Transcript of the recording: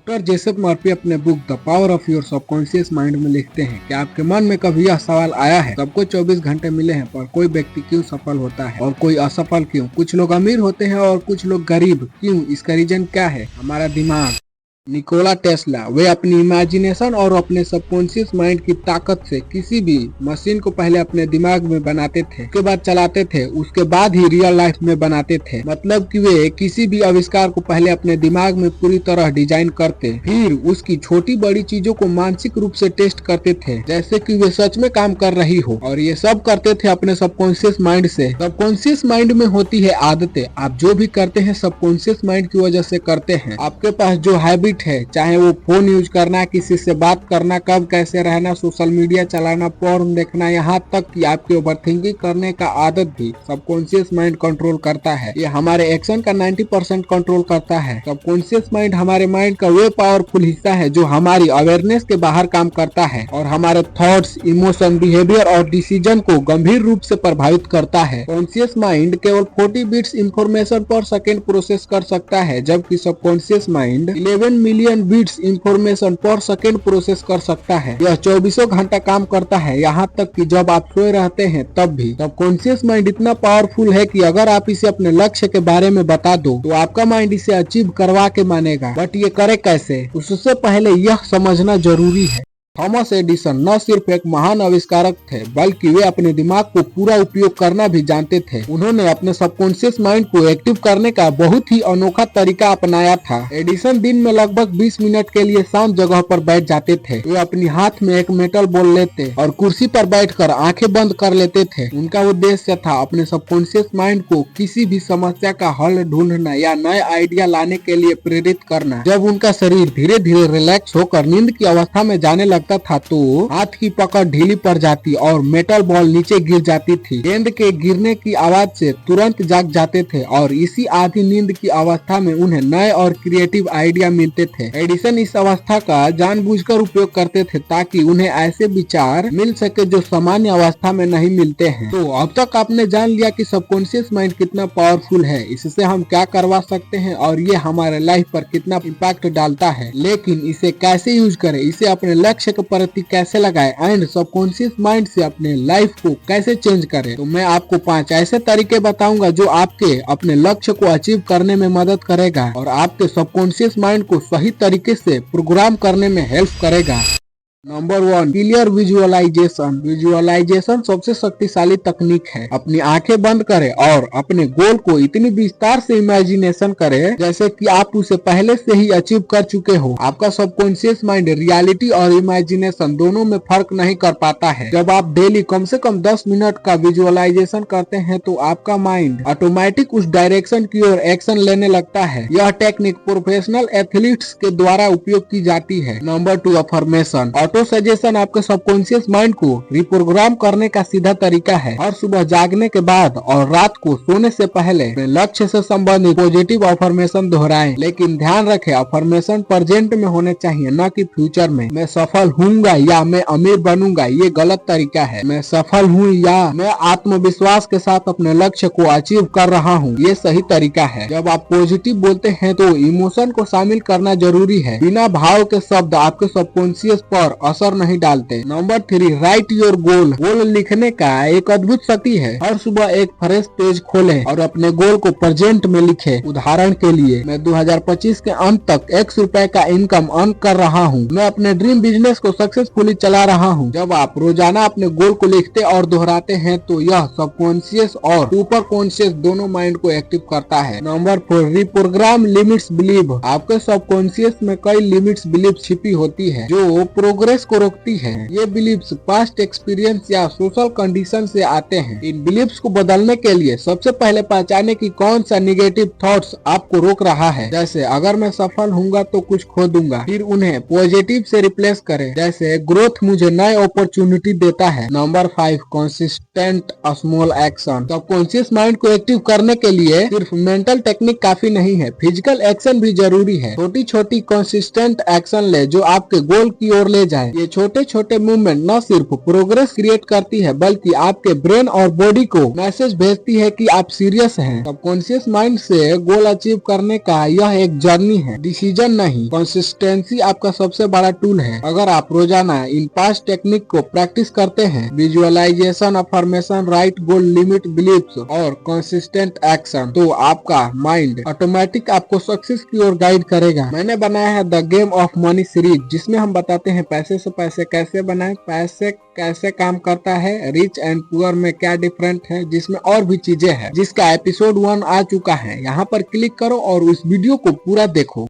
Doctor Jessop Murphy अपने book the power of your subconscious mind में लिखते हैं कि आपके मन में कभी यह सवाल आया है, सबको 24 घंटे मिले हैं पर कोई व्यक्ति क्यों सफल होता है और कोई असफल क्यों? कुछ लोग अमीर होते हैं और कुछ लोग गरीब क्यों? इसका रीजन क्या है? हमारा दिमाग। निकोला टेस्ला वे अपनी इमेजिनेशन और अपने सबकॉन्शियस माइंड की ताकत से किसी भी मशीन को पहले अपने दिमाग में बनाते थे, उसके बाद चलाते थे, उसके बाद ही रियल लाइफ में बनाते थे। मतलब कि वे किसी भी आविष्कार को पहले अपने दिमाग में पूरी तरह डिजाइन करते, फिर उसकी छोटी बड़ी चीजों को मानसिक रूप से टेस्ट करते थे जैसे कि वे सच में काम कर रही हो, और ये सब करते थे अपने सबकॉन्शियस माइंड से। सबकॉन्शियस माइंड में होती है आदतें। आप जो भी करते हैं सबकॉन्शियस माइंड की वजह से करते हैं। आपके पास जो हैबिट है, चाहे वो फोन यूज करना, किसी से बात करना, कब कैसे रहना, सोशल मीडिया चलाना, पोर्न देखना, यहाँ तक कि आपके ओवरथिंकिंग करने का आदत भी सबकॉन्शियस माइंड कंट्रोल करता है। ये हमारे एक्शन का 90% कंट्रोल करता है। सबकॉन्शियस माइंड हमारे माइंड का वे पावरफुल हिस्सा है जो हमारी अवेयरनेस के बाहर काम करता है और हमारे थॉट्स, इमोशन, बिहेवियर और डिसीजन को गंभीर रूप से प्रभावित करता है। कॉन्शियस माइंड केवल 40 बिट्स इंफॉर्मेशन पर सेकेंड प्रोसेस कर सकता है, जबकि subconscious mind 11 million bits information पर सेकेंड प्रोसेस कर सकता है। यह 24 घंटा काम करता है, यहाँ तक कि जब आप सोए रहते हैं तब भी। सबकॉन्शियस माइंड इतना पावरफुल है कि अगर आप इसे अपने लक्ष्य के बारे में बता दो तो आपका माइंड इसे अचीव करवा के मानेगा। बट ये करे कैसे, उससे पहले यह समझना जरूरी है। थॉमस एडिसन न सिर्फ एक महान आविष्कारक थे, बल्कि वे अपने दिमाग को पूरा उपयोग करना भी जानते थे। उन्होंने अपने सबकॉन्शियस माइंड को एक्टिव करने का बहुत ही अनोखा तरीका अपनाया था। एडिसन दिन में लगभग 20 मिनट के लिए शांत जगह पर बैठ जाते थे। वे अपनी हाथ में एक मेटल बॉल लेते और कुर्सी पर बैठकर आंखें बंद कर लेते थे। उनका उद्देश्य था अपने सबकॉन्शियस माइंड को किसी भी समस्या का हल ढूंढना या नए आइडिया लाने के लिए प्रेरित करना। जब उनका शरीर धीरे धीरे रिलैक्स होकर नींद की अवस्था में जाने लगता था तो हाथ की पकड़ ढीली पड़ जाती और मेटल बॉल नीचे गिर जाती थी। गेंद के गिरने की आवाज से तुरंत जाग जाते थे और इसी आधी नींद की अवस्था में उन्हें नए और क्रिएटिव आइडिया मिलते थे। एडिसन इस अवस्था का जानबूझकर उपयोग करते थे ताकि उन्हें ऐसे विचार मिल सके जो सामान्य अवस्था में नहीं मिलते हैं। तो अब तक आपने जान लिया कि सबकॉन्शियस माइंड कितना पावरफुल है, इससे हम क्या करवा सकते हैं और ये हमारे लाइफ पर कितना इम्पैक्ट डालता है। लेकिन इसे कैसे यूज करें, इसे अपने लक्ष्य के प्रति कैसे लगाए एंड सबकॉन्शियस माइंड से अपने लाइफ को कैसे चेंज करें, तो मैं आपको 5 ऐसे तरीके बताऊंगा जो आपके अपने लक्ष्य को अचीव करने में मदद करेगा और आपके सबकॉन्शियस माइंड को सही तरीके से प्रोग्राम करने में हेल्प करेगा। Number 1, clear visualisation. विजुअलाइजेशन सबसे शक्तिशाली तकनीक है। अपनी आंखें बंद करें और अपने गोल को इतनी विस्तार से इमेजिनेशन करें जैसे कि आप उसे पहले से ही अचीव कर चुके हो। आपका सबकॉन्शियस माइंड रियलिटी और इमेजिनेशन दोनों में फर्क नहीं कर पाता है। जब आप डेली कम से कम 10 मिनट का विजुअलाइजेशन करते हैं तो आपका माइंड ऑटोमेटिक उस डायरेक्शन की ओर एक्शन लेने लगता है। यह टेक्निक प्रोफेशनल एथलीट्स के द्वारा उपयोग की जाती है। Number 2, affirmation. सजेशन आपके सबकॉन्शियस माइंड को रिप्रोग्राम करने का सीधा तरीका है। हर सुबह जागने के बाद और रात को सोने से पहले लक्ष्य से संबंधित पॉजिटिव अफर्मेशन दोहराएं, लेकिन ध्यान रखें अफर्मेशन प्रेजेंट में होने चाहिए, न कि फ्यूचर में। मैं सफल हूँगा या मैं अमीर बनूंगा, ये गलत तरीका है। मैं सफल हूँ या मैं आत्मविश्वास के साथ अपने लक्ष्य को अचीव कर रहा हूँ, ये सही तरीका है। जब आप पॉजिटिव बोलते हैं तो इमोशन को शामिल करना जरूरी है। बिना भाव के शब्द आपके सबकॉन्शियस पर असर नहीं डालते। Number 3, write your goal. Goal लिखने का एक अद्भुत शक्ति है। हर सुबह एक फ्रेश पेज खोलें और अपने गोल को प्रेजेंट में लिखें। उदाहरण के लिए, मैं 2025 के अंत तक X रुपए का इनकम अर्न कर रहा हूँ। मैं अपने ड्रीम बिजनेस को सक्सेसफुली चला रहा हूँ। जब आप रोजाना अपने गोल को लिखते और दोहराते हैं तो यह सबकॉन्शियस और सुपर कॉन्शियस दोनों माइंड को एक्टिव करता है। Number 4, reprogram limits believe. आपके सबकॉन्शियस में कई लिमिट्स बिलीव छिपी होती है जो प्रोग्रेस को रोकती है। ये बिलीव्स पास्ट एक्सपीरियंस या सोशल कंडीशन से आते हैं। इन बिलीव्स को बदलने के लिए सबसे पहले पहचाने कि कौन सा निगेटिव थॉट्स आपको रोक रहा है। जैसे अगर मैं सफल हूँगा तो कुछ खो दूंगा। फिर उन्हें पॉजिटिव से रिप्लेस करें, जैसे ग्रोथ मुझे नए अपॉर्चुनिटी देता है। Number 5, consistent small action. Subconscious mind को एक्टिव करने के लिए सिर्फ मेंटल टेक्निक काफी नहीं है, फिजिकल एक्शन भी जरूरी है। छोटी छोटी कंसिस्टेंट एक्शन ले जो आपके गोल की ओर ले जाए। ये छोटे छोटे मूवमेंट न सिर्फ प्रोग्रेस क्रिएट करती है बल्कि आपके ब्रेन और बॉडी को मैसेज भेजती है कि आप सीरियस हैं। सबकॉन्शियस माइंड से गोल अचीव करने का यह एक जर्नी है, डिसीजन नहीं। कंसिस्टेंसी आपका सबसे बड़ा टूल है। अगर आप रोजाना इन 5 टेक्निक को प्रैक्टिस करते हैं, visualization, affirmation, right goal, limit believes और कंसिस्टेंट एक्शन, तो आपका माइंड ऑटोमेटिक आपको सक्सेस की ओर गाइड करेगा। मैंने बनाया है the game of money series, जिसमें हम बताते हैं पैसे से पैसे कैसे बनाएं, पैसे कैसे काम करता है, रिच एंड पुअर में क्या डिफरेंट है, जिसमें और भी चीजें हैं, जिसका एपिसोड 1 आ चुका है। यहाँ पर क्लिक करो और उस वीडियो को पूरा देखो।